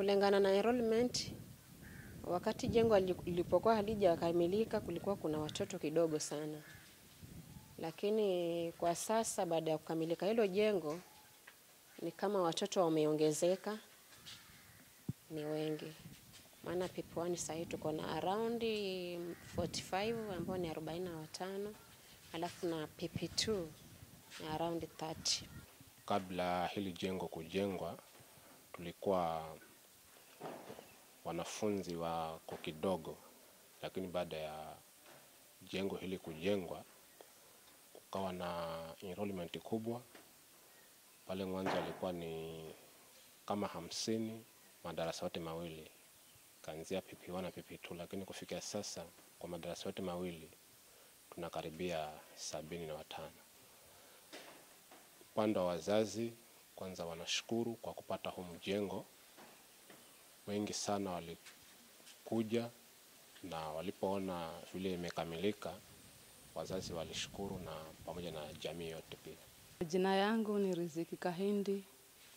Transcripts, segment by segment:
Kulingana na enrollment, wakati jengo lilipokuwa halijakamilika kulikuwa kuna watoto kidogo sana. Lakini kwa sasa baada ya kukamilika hilo jengo ni kama watoto wameongezeka, ni wengi. Maana PP1 sasa tuko na around 45 ambao ni 45, alafu na PP2 ni around 30. Kabla hili jengo kujengwa tulikuwa wanafunzi wako kidogo, lakini baada ya jengo hili kujengwa kukawa na enrollment kubwa. Pale mwanzo alikuwa ni kama 50 madarasa yote mawili, kuanzia PP1 na PP2, lakini kufikia sasa kwa madarasa yote mawili tunakaribia 75. Upande wa wazazi kwanza wanashukuru kwa kupata huu mjengo. Wengi sana walikuja na walipoona vile imekamilika, wazazi walishukuru na pamoja na jamii yote pia. Jina yangu ni Riziki Kahindi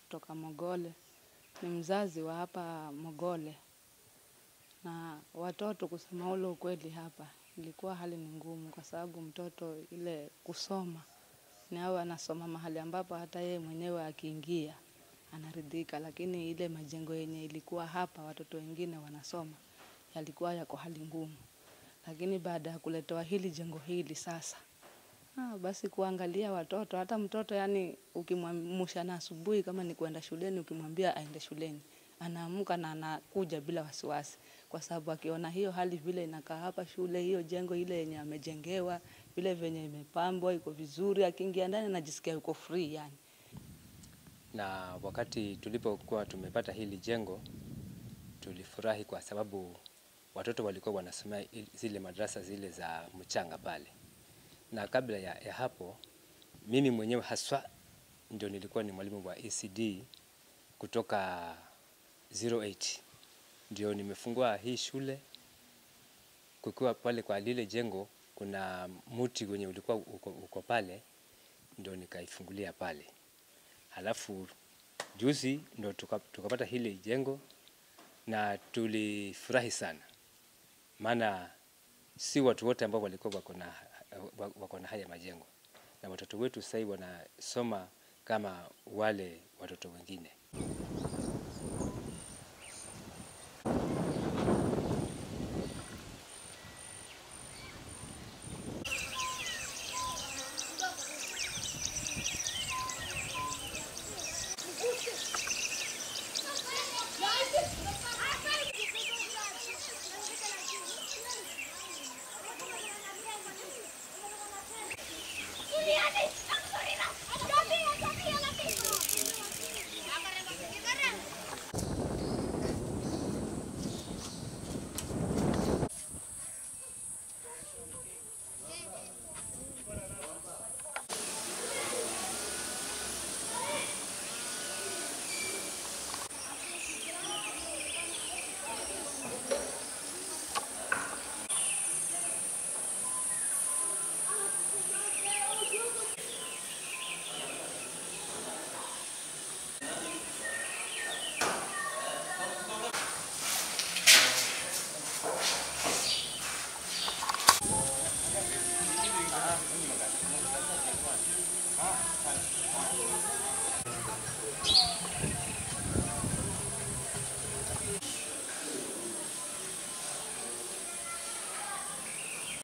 kutoka Mogole. Ni mzazi wa hapa Mogole. Na watoto kusema ule ukweli hapa ilikuwa hali ni ngumu kwa sababu mtoto ile kusoma ni awe anasoma mahali ambapo hata yeye mwenyewe akiingia anaridhika, lakini ile majengo yenye ilikuwa hapa watoto wengine wanasoma yalikuwa yako hali ngumu. Lakini baada ya kuletewa hili jengo hili sasa, basi kuangalia watoto, hata mtoto yani ukimwamsha na asubuhi kama ni kwenda shuleni, ukimwambia aende shuleni, anaamka na anakuja bila wasiwasi, kwa sababu akiona hiyo hali vile inakaa hapa shule, hiyo jengo ile yenye amejengewa, vile venye imepambwa iko vizuri, akiingia ndani anajisikia yuko free yani. Na wakati tulipokuwa tumepata hili jengo tulifurahi kwa sababu watoto walikuwa wanasomea zile madrasa zile za mchanga pale. Na kabla ya hapo mimi mwenyewe haswa ndio nilikuwa ni mwalimu wa ECD kutoka 08. Ndio nimefungua hii shule. Kukiwa pale kwa lile jengo kuna mti wenye ulikuwa uko pale, ndio nikaifungulia pale. Halafu juzi ndio tukapata hili jengo na tulifurahi sana. Maana si watu wote ambao walikuwa wako na haya majengo, na watoto wetu sasa wanasoma kama wale watoto wengine.